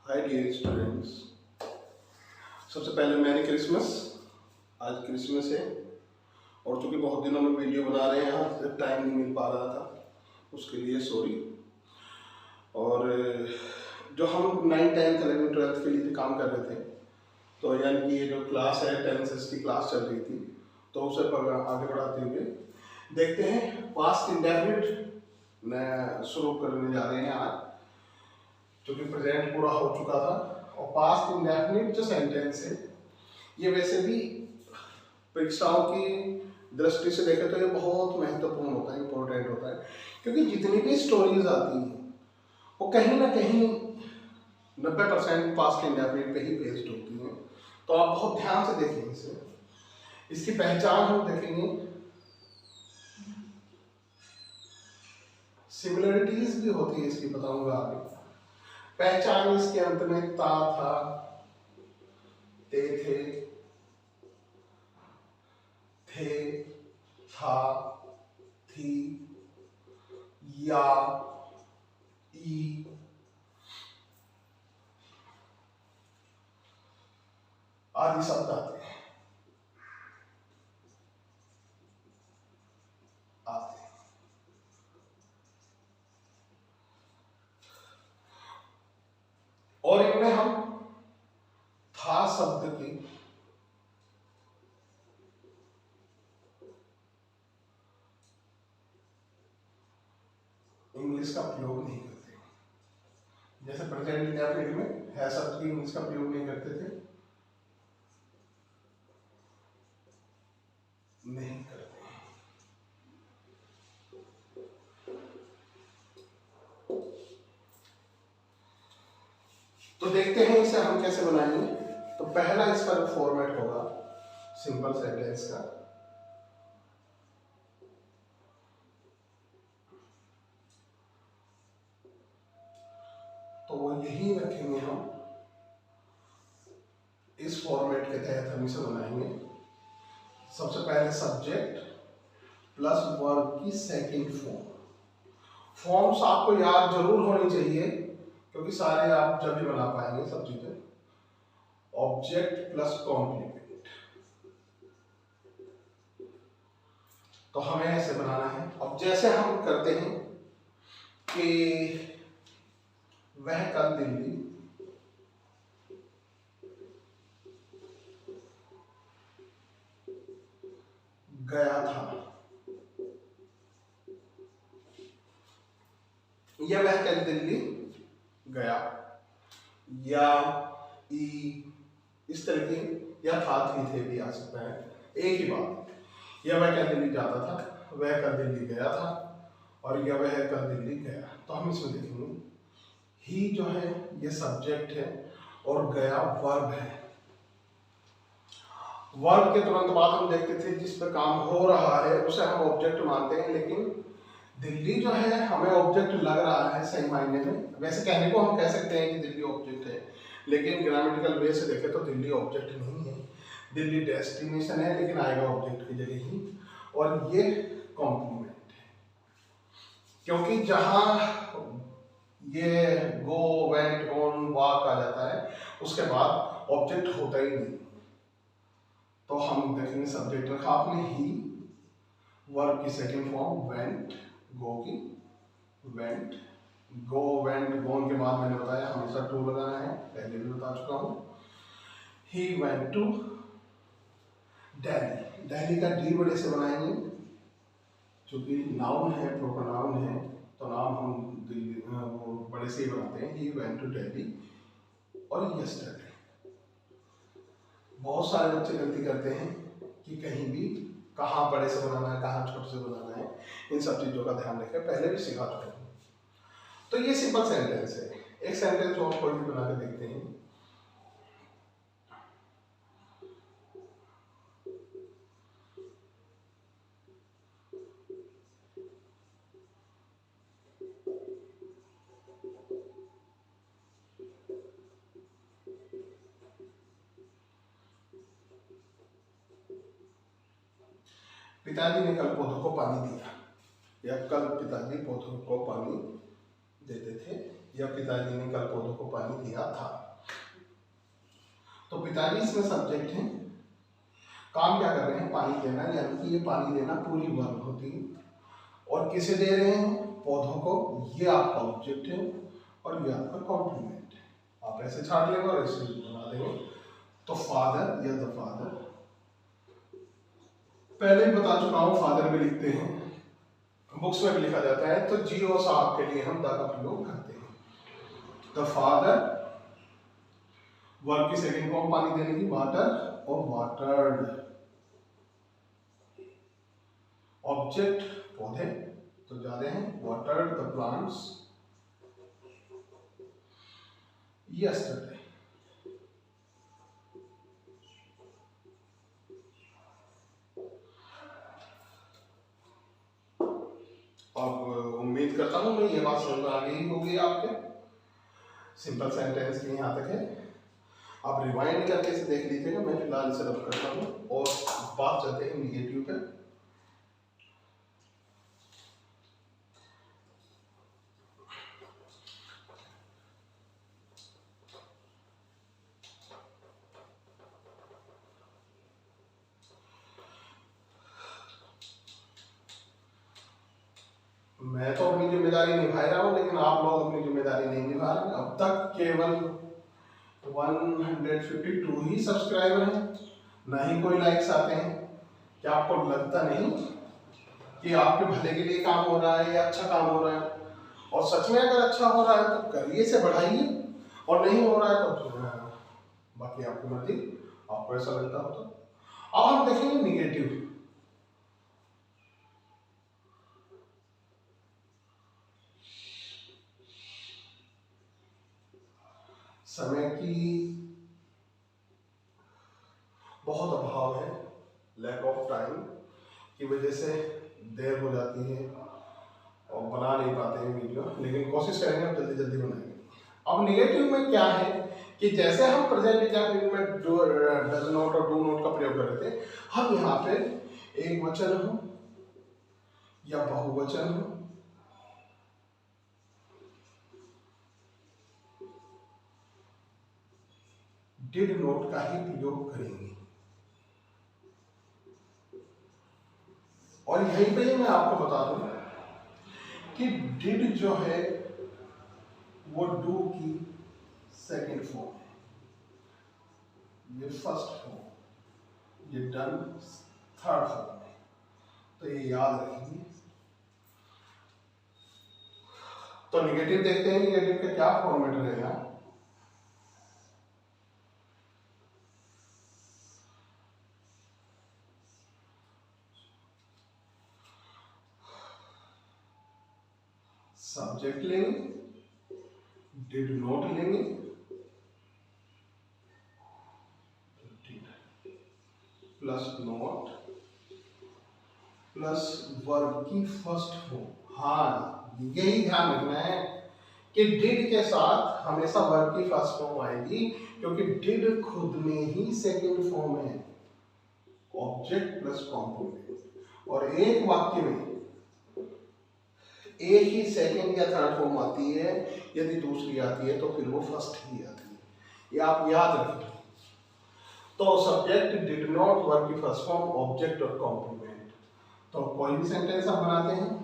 Hi dear students, सबसे पहले merry Christmas. आज क्रिसमस है और चूँकि बहुत दिनों में वीडियो बना रहे हैं, यहाँ टाइम नहीं मिल पा रहा था, उसके लिए सॉरी। और जो हम 9, 10, 11, 12 के लिए काम कर रहे थे, तो यानी कि ये जो क्लास है 10 की क्लास चल रही थी, तो उसे आगे बढ़ाते हुए देखते हैं पास्ट इंडेफिनिट शुरू करने जा रहे हैं आज, क्योंकि प्रेजेंट पूरा हो चुका था। और पास्ट इंडेफिनिट जो सेंटेंस है, ये वैसे भी परीक्षाओं की दृष्टि से देखें तो ये बहुत महत्वपूर्ण होता है, इम्पोर्टेंट होता है, क्योंकि जितनी भी स्टोरीज आती हैं वो कहीं ना कहीं 90% पास्ट इंडेफिनिट पे ही बेस्ड होती हैं। तो आप बहुत ध्यान से देखेंगे इसे, इसकी पहचान हम देखेंगे, सिमिलरिटीज भी होती है इसकी, बताऊंगा आगे। पहचान इसके अंत में ता, था, ते, थे, था, थी, या, ई आदि शब्द आते हैं। और इनमें हम था शब्द की इंग्लिश का प्रयोग नहीं करते, जैसे प्रेजेंट इंडेफिनिट में है शब्द की इंग्लिश का प्रयोग नहीं करते थे, नहीं करते। तो देखते हैं इसे हम कैसे बनाएंगे। तो पहला इसका जो फॉर्मेट होगा सिंपल सेंटेंस का, तो वो यही रखेंगे हम। इस फॉर्मेट के तहत हम इसे बनाएंगे। सबसे पहले सब्जेक्ट प्लस वर्ब की सेकंड फॉर्म। फॉर्म्स आपको याद जरूर होनी चाहिए, क्योंकि सारे आप जब भी बना पाएंगे सब चीजें। ऑब्जेक्ट प्लस कॉम्प्लीमेंट, तो हमें ऐसे बनाना है। अब जैसे हम करते हैं कि वह कल दिल्ली गया था, या वह कल दिल्ली गया, या ई इस तरह की, या था, थे भी आ सकता है, एक ही बात। या वह कल दिल्ली जाता था, वह कल दिल्ली गया था, और या वह कल दिल्ली गया। तो हम इसमें देखेंगे ही जो है ये सब्जेक्ट है और गया वर्ब है। वर्ब के तुरंत बाद हम देखते थे जिस पर काम हो रहा है उसे हम ऑब्जेक्ट मानते हैं, लेकिन दिल्ली जो है हमें ऑब्जेक्ट लग रहा है सही मायने में। वैसे कहने को हम कह सकते हैं कि दिल्ली ऑब्जेक्ट है, लेकिन ग्रामेटिकल वे से देखें तो दिल्ली ऑब्जेक्ट नहीं है, दिल्ली डेस्टिनेशन है, लेकिन आएगा ऑब्जेक्ट की जगह ही। और ये कॉम्प्लीमेंट है, क्योंकि जहां ये गो, वेंट, ऑन, वॉक आ जाता है, उसके बाद ऑब्जेक्ट होता ही नहीं। तो हम देखेंगे सब्जेक्ट रखा आपने ही, वर्ब की सेकंड फॉर्म वेंट, गो की वेंट, गो, वेंट, गोन के बाद मैंने बताया हमेशा टू लगाना है, पहले भी बता चुका हूं। He went to Delhi, Delhi का डी बड़े से बनाएंगे, क्योंकि नाउन है, प्रोपर नाउन है, तो नाम हम दिल्ली वो बड़े से ही बनाते हैं। He went to Delhi. और यस्टरडे, बहुत सारे बच्चे गलती करते हैं कि कहीं भी कहाँ बड़े से बनाना है, कहाँ छोटे से बनाना है, इन सब चीजों का ध्यान रखें, पहले भी सिखा चुके हैं। तो ये सिंपल सेंटेंस है। एक सेंटेंस और कोई भी बना के देखते हैं। पिताजी ने कल पौधों को पानी दिया, या कल पिताजी पौधों को पानी देते थे, या पिताजी ने कल पौधों को पानी दिया था। तो पिताजी इसमें सब्जेक्ट है, काम क्या कर रहे हैं, पानी देना, यानी कि ये पानी देना पूरी वर्ब होती है। और किसे दे रहे हैं, पौधों को, ये आपका ऑब्जेक्ट है और ये आपका कॉम्प्लीमेंट है। आप ऐसे छाड़ लेंगे और ऐसे बना देंगे। तो फादर या द फादर, पहले ही बता चुका हूं, फादर में लिखते हैं, बुक्स में भी लिखा जाता है, तो जी और साहब के लिए हम द का प्रयोग करते हैं। द फादर, वर्ब की सेकंड फॉर्म पानी देने की, वाटर और वाटर्ड। ऑब्जेक्ट पौधे, तो जा रहे हैं वाटर्ड द प्लांट्स यस्टरडे। अब उम्मीद करता हूं मैं ये बात समझ में आ गई होगी आपके। सिंपल सेंटेंस की यहाँ तक है, आप रिवाइंड करके इसे देख लीजिएगा। मैं फिलहाल इसे रब करता हूँ और बात चलते हैं निगेटिव पे। मैं तो अपनी जिम्मेदारी निभा रहा हूँ, लेकिन आप लोग अपनी जिम्मेदारी नहीं निभा रहे। अब तक केवल 152 ही सब्सक्राइबर हैं, ना ही कोई लाइक्स आते हैं। क्या आपको लगता नहीं कि आपके भले के लिए काम हो रहा है या अच्छा काम हो रहा है? और सच में अगर अच्छा हो रहा है तो करिए, से बढ़ाइए, और नहीं हो रहा है तो बाकी आपकी मर्जी, आपको ऐसा लगता हो तो। अब हम देखेंगे निगेटिव। समय की बहुत अभाव है, लैक ऑफ टाइम की वजह से देर हो जाती है और बना नहीं पाते हैं वीडियो, लेकिन कोशिश करेंगे अब जल्दी जल्दी बनाएंगे। अब निगेटिव में क्या है कि जैसे हम प्रेजेंट एग्जाम्पल में जो डज नॉट और डू नॉट का प्रयोग कर रहे थे, हम यहाँ पे एक वचन हो या बहुवचन हो, डिड नॉट का ही प्रयोग करेंगे। और यहीं पे मैं आपको बता दूं कि डिड जो है वो डू की सेकंड फॉर्म है, ये फर्स्ट फॉर्म, ये डन थर्ड फॉर्म है, तो ये याद रखेंगे। तो निगेटिव देखते हैं, निगेटिव का क्या फॉर्मेट रहेगा। सब्जेक्ट लेंगे, डिड नॉट लेंगे, प्लस नॉट प्लस वर्ब की फर्स्ट फॉर्म। हाँ, यही ध्यान रखना है कि डिड के साथ हमेशा वर्ब की फर्स्ट फॉर्म आएगी, क्योंकि डिड खुद में ही सेकंड फॉर्म है, ऑब्जेक्ट प्लस कॉम्प्लीमेंट। और एक वाक्य में एक ही सेकंड या थर्ड फॉर्म आती है, यदि दूसरी आती है तो फिर वो फर्स्ट ही आती है, ये आप याद रखें। तो सब्जेक्ट, डिड नॉट, वर्ब की फर्स्ट फॉर्म, ऑब्जेक्ट और कॉम्प्लीमेंट। तो कोई भी सेंटेंस हम बनाते हैं,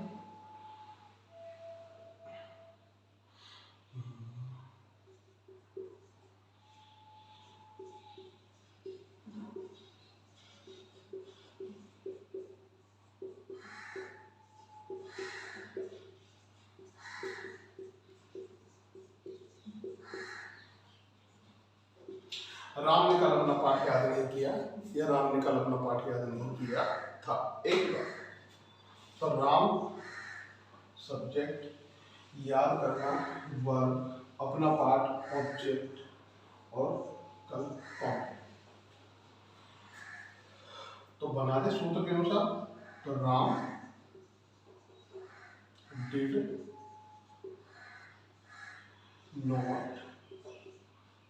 राम ने कल अपना पाठ याद नहीं किया, या राम ने कल अपना पाठ याद नहीं किया था, एक बार। तो राम सब्जेक्ट, याद करना वर्ब, अपना पाठ ऑब्जेक्ट और कल कॉम्प्लीमेंट। तो बना दे सूत्र के अनुसार। तो राम डिड नॉट,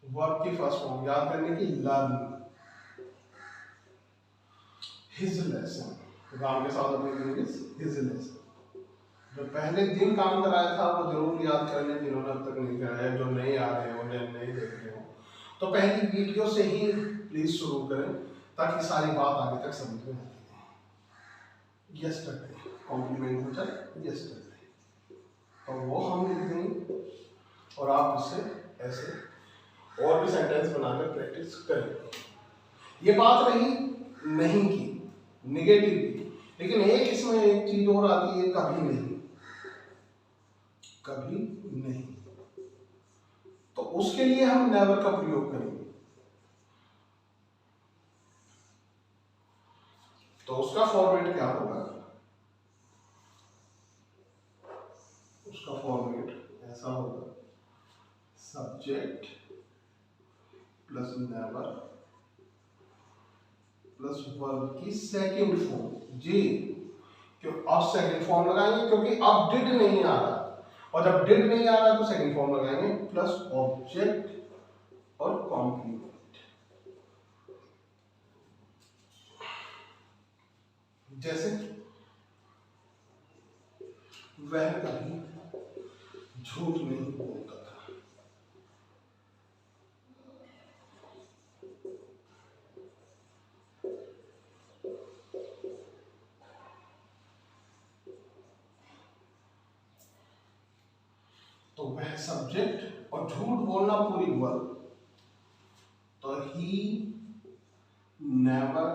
वर्ब की फर्स्ट फॉर्म याद करने की, लर्न हिज लेसन, राम के साथ अपने हिज लेसन। जो पहले दिन काम कराया था वो जरूर याद कर लें, जिन्होंने अब तक नहीं कराया, जो नए आ रहे हो, नहीं देख रहे हो, तो पहली वीडियो से ही प्लीज शुरू करें ताकि सारी बात आगे तक समझ में आती है। यस्टरडे कॉम्प्लीमेंट होता है यस्टरडे, तो वो हम लिख देंगे और आप उससे ऐसे और भी सेंटेंस बनाकर प्रैक्टिस करें। ये बात रही नहीं की, निगेटिव की, लेकिन एक इसमें एक चीज और आती है, कभी नहीं। कभी नहीं, तो उसके लिए हम नेवर का प्रयोग करेंगे। तो उसका फॉर्मेट क्या होगा? उसका फॉर्मेट ऐसा होगा, subject plus never plus verb की सेकंड फॉर्म जी, क्यों अब सेकंड फॉर्म लगाएंगे क्योंकि अब डिड नहीं आ रहा, और जब डिड नहीं आ रहा तो सेकंड फॉर्म लगाएंगे प्लस ऑब्जेक्ट और कॉम्प्लीमेंट। जैसे वह कभी झूठ नहीं बोलता था। तो वह सब्जेक्ट और झूठ बोलना पूरी वर्ब, तो ही नेवर,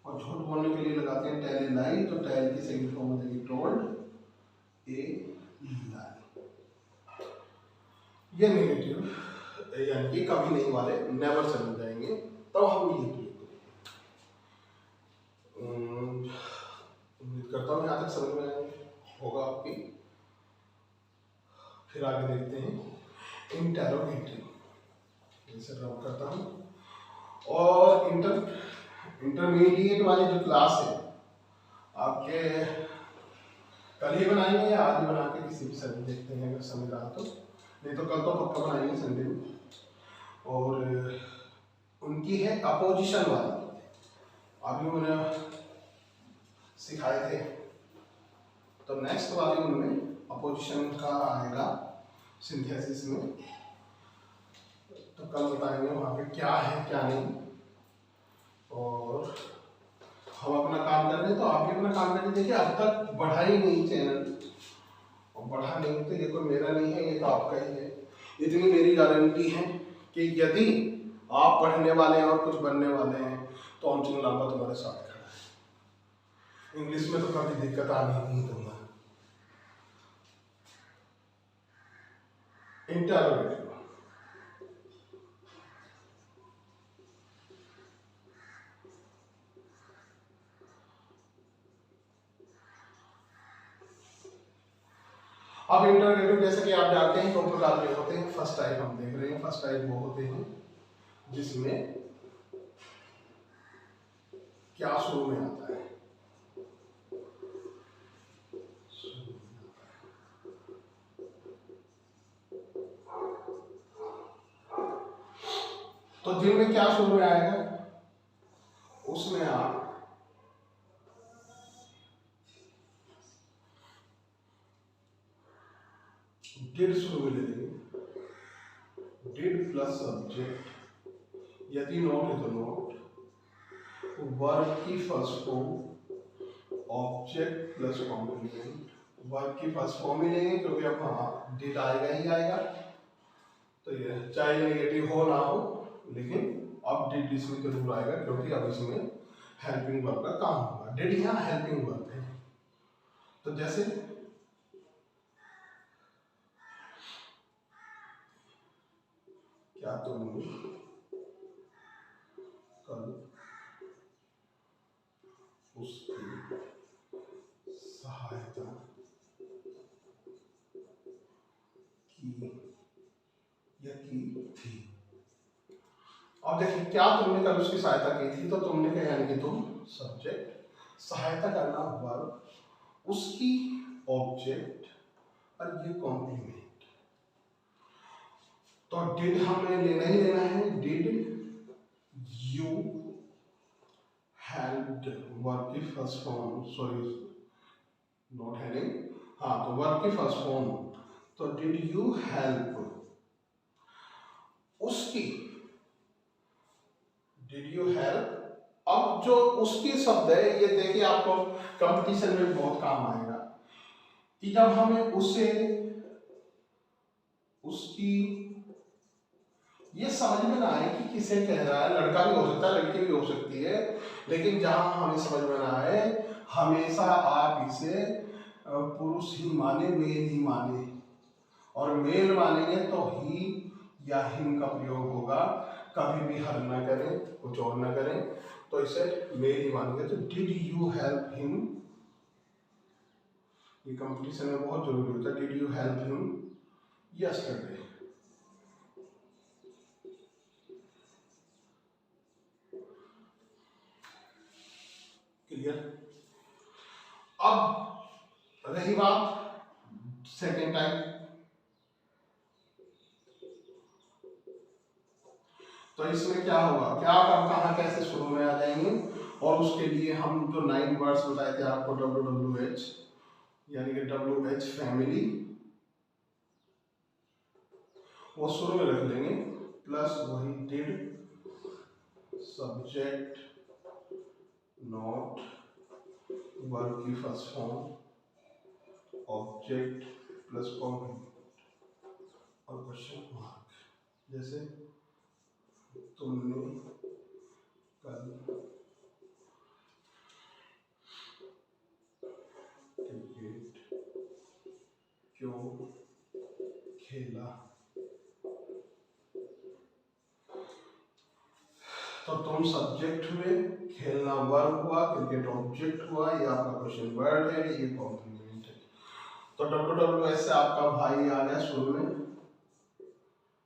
और झूठ बोलने के लिए लगाते हैं टेल ए लाई, तो टेल की सेकंड फॉर्म हो जाएगी टोल्ड ए लाई। ये नेगेटिव यानी कि कभी नहीं वाले नेवर से मिल जाएंगे, तो हम ये उम्मीद करता हूँ यहाँ तक समझ में होगा आपकी। फिर आगे देखते हैं इंटेरोगेटिव, जैसे रब करता हूँ। और इंटरमीडिएट वाली जो क्लास है आपके कल ही बनाएंगे या आज ही बना के किसी भी समय देखते हैं, अगर समय रहा तो, नहीं तो कल तो पक्का बनाएंगे संडे में। और उनकी है अपोजिशन वाली, अभी उन्हें सिखाए थे, तो नेक्स्ट वाले उनमें अपोजिशन का आएगा सिंथेसिस में, तो कल बताएंगे वहाँ पे क्या है क्या नहीं। और हम अपना काम कर रहे हैं, तो आप भी अपना काम करके देखिए। अब तक बढ़ा ही नहीं चैनल, और बढ़ा नहीं तो ये कोई मेरा नहीं है, ये तो आपका ही है। इतनी मेरी गारंटी है कि यदि आप पढ़ने वाले हैं और कुछ बनने वाले हैं तो अंशुल लांबा तुम्हारे साथ खड़ा है। इंग्लिश में तो कभी दिक्कत आने नहीं दूंगा। इंटरोगेटिव, अब इंटरोगेटिव जैसे कि आप जानते हैं दो प्रकार के होते हैं। फर्स्ट टाइप हम देख रहे हैं, फर्स्ट टाइप वो होते हैं जिसमें क्या शुरू में आता है, तो जिनमें क्या शुरू में आएगा उसमें आप डिड शुरू में ले लेंगे, डिड प्लस सब्जेक्ट, यदि नॉट है तो नॉट, वर्ब की first form object plus complement. Verb की फर्स्ट फॉर्म ही लेंगे क्योंकि अब हाँ डिड आएगा ही आएगा, तो ये चाहे नेगेटिव हो ना हो, लेकिन अब डिड इसमें जरूर आएगा क्योंकि अब इसमें हेल्पिंग वर्ब का काम होगा। डिड यहाँ हेल्पिंग वर्ब है, तो जैसे क्या तुमने कल उसकी सहायता की या की थी। अब देखिए क्या तुमने कल उसकी सहायता की थी, तो तुमने क्या यानी कि तुम सब्जेक्ट, सहायता करना वर्ब, उसकी ऑब्जेक्ट, और ये कॉम्प्लीमेंट। तो डिड हमें लेना ही लेना है, डिड यू हेल्प्ड, वर्ब की first form, sorry not helping, हाँ तो वर्ब की फर्स्ट फॉर्म, तो डिड यू हेल्प उसकी, डिड यू हेल्प। अब जो उसकी शब्द है ये देखिए आपको कंपटीशन में बहुत काम आएगा कि जब हमें उसे, उसकी, ये समझ में ना आए कि किसे कह रहा है, लड़का भी हो सकता है लड़की भी हो सकती है, लेकिन जहां हमें समझ में ना आए हमेशा आप इसे पुरुष ही माने, मेल ही माने, और मेल मानेंगे तो ही या हिम का प्रयोग होगा, कभी भी हर ना करें, कुछ और ना करें, तो इसे मेल ही मानेंगे। तो डिड यू हेल्प हिम, ये कंपटीशन में बहुत जरूरी होता है। Did you help him yesterday, clear. अब रही बात सेकेंड टाइम, तो इसमें क्या होगा, क्या कब कहाँ कैसे शुरू में आ जाएंगे, और उसके लिए हम जो 9 वर्ड्स बताए थे आपको, WWH यानी कि WH फैमिली, वो शुरू में रख लेंगे, प्लस वही डिड, सब्जेक्ट नॉट, वर्ब की first form, object plus complement और क्वेश्चन मार्क। जैसे तुमने कल क्रिकेट क्यों खेला, तो तुम सब्जेक्ट हुए, खेलना वर्ब हुआ, क्रिकेट ऑब्जेक्ट हुआ, ये आपका क्वेश्चन वर्ड है, ये कॉम्प्लीमेंट है। तो WWS से आपका भाई आ गया शुरू में,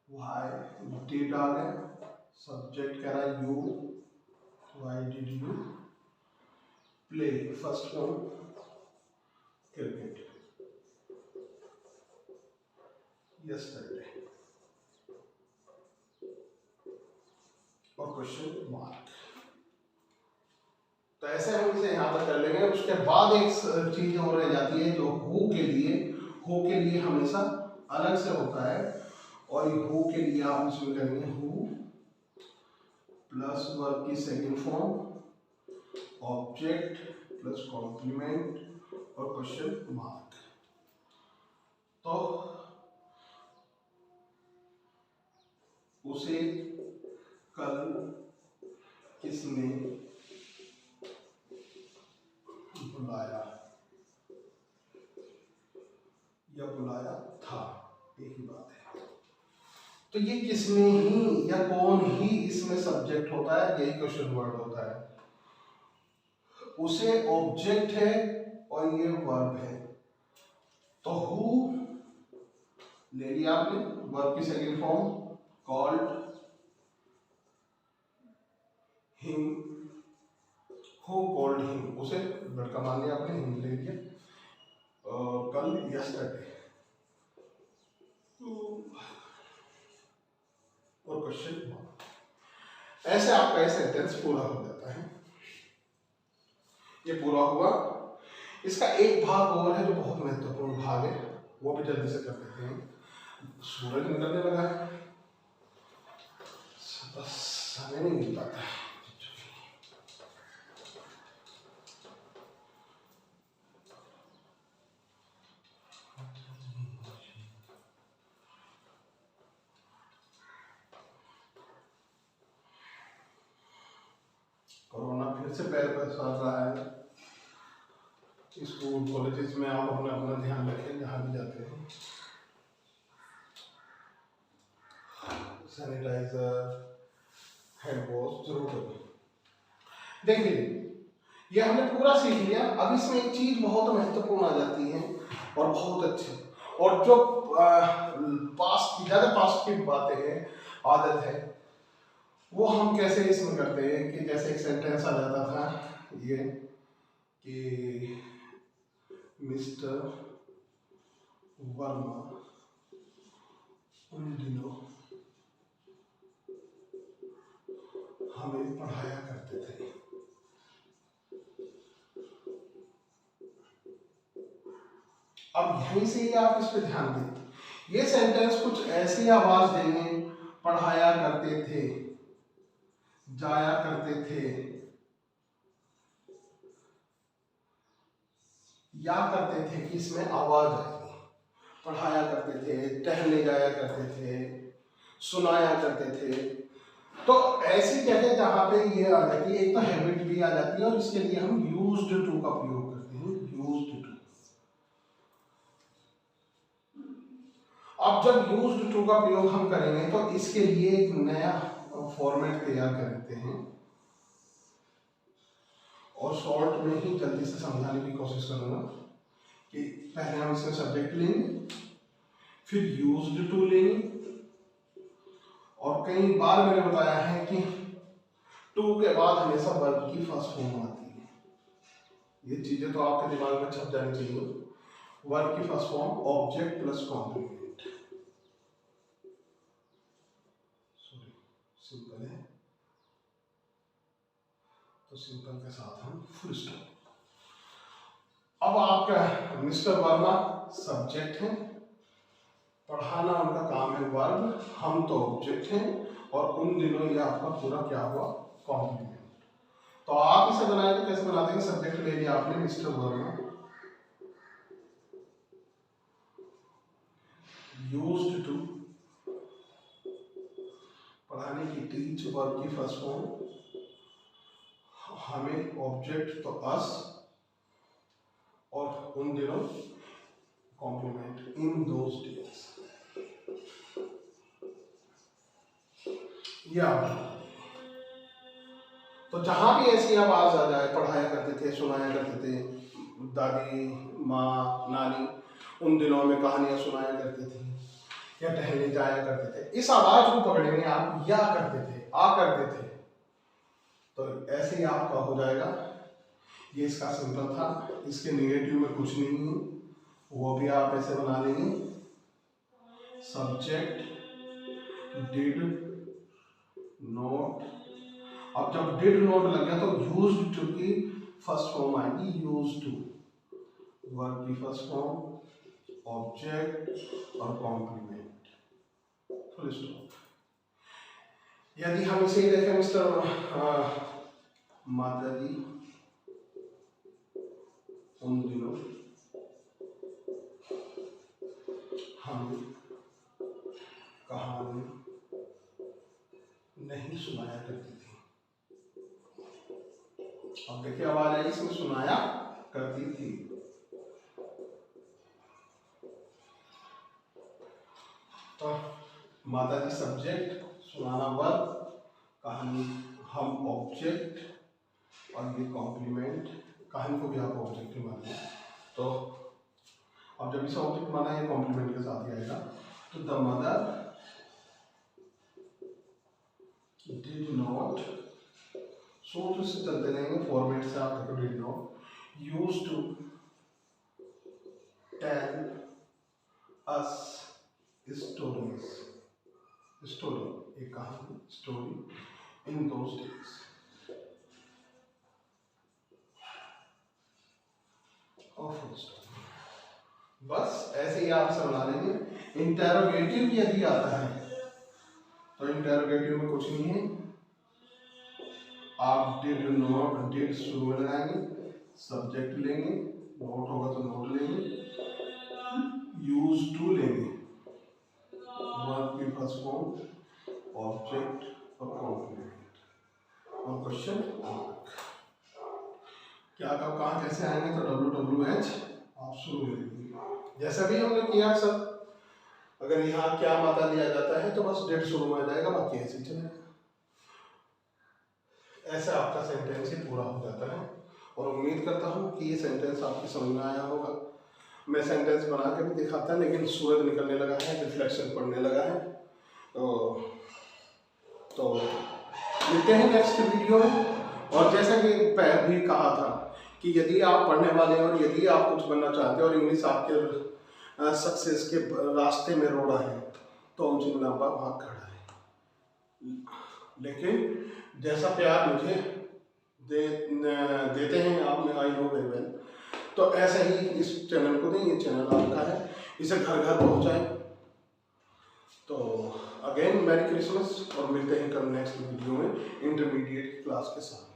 वाई डिड आ गया, सब्जेक्ट कह रहा है you, why did you play, first form cricket, yesterday और क्वेश्चन मार्क। तो ऐसे हम इसे यहाँ तक कर लेंगे। उसके बाद एक चीज और रह जाती है जो हु के लिए, हु के लिए हमेशा अलग से होता है, और ये हु के लिए आप इसमें करेंगे हु प्लस वर्ब की second form, object plus complement और क्वेश्चन मार्क। तो उसे कल किसने बुलाया या बुलाया था, एक ही बात है। तो ये किसने ही या कौन ही इसमें सब्जेक्ट होता है, यही क्वेश्चन वर्ड होता है। उसे ऑब्जेक्ट है और ये वर्ब है, तो हु ले लिया आपने, वर्ब की second form, called him, who called him, उसे लड़का मान लिया आपने, हिम ले लिया, कल यस्टरडे और क्वेश्चन मार्क। ऐसे आपका ये सेंटेंस पूरा हो जाता है। ये पूरा हुआ। इसका एक भाग और है जो बहुत महत्वपूर्ण भाग है, वो भी जल्दी से कर देते हैं। सूरज निकलने लगा है, बस समय नहीं मिल पाता है। कोरोना फिर से पैर पसार रहा है। स्कूल कॉलेजेस में आप अपना अपना ध्यान रखें, जहाँ भी जाते हैं सैनिटाइजर, हैंड वॉश जरूर करें। देखिए ये हमने पूरा सीख लिया। अब इसमें एक चीज बहुत महत्वपूर्ण आ जाती है और बहुत अच्छी, और जो पास्ट की, ज्यादा पास्ट की बातें हैं, आदत है, वो हम कैसे इसमें करते हैं कि जैसे एक सेंटेंस आ जाता था ये कि मिस्टर वर्मा उन दिनों हमें पढ़ाया करते थे। कहीं से ही आप इस पे ध्यान दें। ये सेंटेंस कुछ ऐसी आवाज देंगे, पढ़ाया करते थे, जाया करते थे, या करते थे कि इसमें आवाज आएगी। पढ़ाया करते थे, टहलने जाया करते थे, सुनाया करते थे। तो ऐसी जगह जहां पे ये आ जाती है, एक तो हैबिट भी आ जाती है और इसके लिए हम यूज्ड टू का प्रयोग करते हैं, यूज्ड टू। अब जब यूज्ड टू का प्रयोग हम करेंगे तो इसके लिए एक नया फॉर्मेट तैयार करते हैं और शॉर्ट में ही जल्दी से समझाने की कोशिश करूंगा कि पहले हम इसमें सब्जेक्ट लेंगे, फिर यूज्ड टू लेंगे, और कई बार मैंने बताया है कि टू के बाद हमेशा वर्ब की फर्स्ट फॉर्म आती है। ये चीजें तो आपके दिमाग में छप जानी चाहिए। वर्ब की first form object plus complement, simple है तो सिंपल के साथ हम फुल स्टॉप। अब आपका मिस्टर वर्मा सब्जेक्ट है, पढ़ाना उनका काम है वर्ब, हम तो ऑब्जेक्ट हैं, और उन दिनों ये आपका पूरा क्या हुआ, कॉम्प्लीमेंट। तो आप इसे बनाए तो कैसे बना देंगे, सब्जेक्ट ले लिया आपने मिस्टर वर्मा, यूज्ड टू, पढ़ाने की टीच, वर्ब की फर्स्ट फॉर्म, हमें ऑब्जेक्ट तो अस, और उन दिनों कॉम्प्लीमेंट, इन दोज डेज। या तो जहां भी ऐसी आवाज आ जाए, पढ़ाया करते थे, सुनाया करते थे, दादी, माँ, नानी उन दिनों में कहानियां सुनाया करती थी, या टहलने जाया करते थे, इस आवाज को पकड़ेंगे आप, या करते थे, आ करते थे, तो ऐसे ही आपका हो जाएगा। ये इसका सिंपल था, इसके नेगेटिव में कुछ नहीं है, वो भी आप ऐसे बना लेंगे, सब्जेक्ट डिड नोट। अब जब डिड नोट लग गया तो यूज्ड टू की फर्स्ट फॉर्म आएगी, यूज्ड टू, वर्ब की फर्स्ट फॉर्म, ऑब्जेक्ट और कॉम्प्लीमेंट, फुल स्टॉप। यदि हम इसे देखें मिस्टर माता जी उन दिनों हमें कहानी नहीं सुनाया करती थी। अब देखिए आवाज आई, इसमें सुनाया करती थी। तो माता जी सब्जेक्ट, सुनाना वर्ब, कहानी हम ऑब्जेक्ट, और ये कॉम्प्लीमेंट, कहानी को भी आप ऑब्जेक्ट मानिए। तो अब जब इसे ऑब्जेक्ट माना, ये कॉम्प्लीमेंट के साथ ही आएगा। तो द मदर डिड नॉट, सूत्र से चलते रहेंगे, फॉर्मेट से आप देखो, did not, used to tell us stories, story एक कहानी, स्टोरी, इन दोज डेज। बस ऐसे ही आप सब बना लेंगे। इंटेरोगेटिव यदि आता है तो इंटेरोगेटिव में कुछ नहीं है, आप डिड नॉट, डिड शुरू में लगाएंगे, सब्जेक्ट लेंगे, नोट होगा तो नोट लेंगे, यूज टू लेंगे, वर्ब की फर्स्ट फॉर्म, ऑब्जेक्ट और कॉम्प्लीमेंट, और क्वेश्चन मार्क। क्या कब कहाँ कैसे आएंगे, तो WWH आप शुरू में लिखिए, जैसा भी हमने किया सब। अगर यहाँ क्या माता दिया जाता है तो बस डिड शुरू में आ जाएगा, बाकी ऐसे ही चलेगा। ऐसा आपका सेंटेंस ही पूरा हो जाता है, और उम्मीद करता हूँ कि ये सेंटेंस आपकी समझ में आया होगा। मैं सेंटेंस बना के भी दिखाता, लेकिन सूरज निकलने लगा है, रिफ्लेक्शन पड़ने लगा है, तो मिलते हैं नेक्स्ट वीडियो में। और जैसा कि पहले भी कहा था कि यदि आप पढ़ने वाले हैं और यदि आप कुछ बनना चाहते हैं और इंग्लिश आपके सक्सेस के रास्ते में रोड़ा है, तो हमसे लंबा भाग खड़ा है। लेकिन जैसा प्यार मुझे देते हैं आप, में आई नो वेरी वेल, तो ऐसे ही इस चैनल को दें, ये चैनल आपका है, इसे घर घर पहुँचाएँ। तो अगेन मैरी क्रिसमस और मिलते हैं कल नेक्स्ट वीडियो में इंटरमीडिएट क्लास के साथ।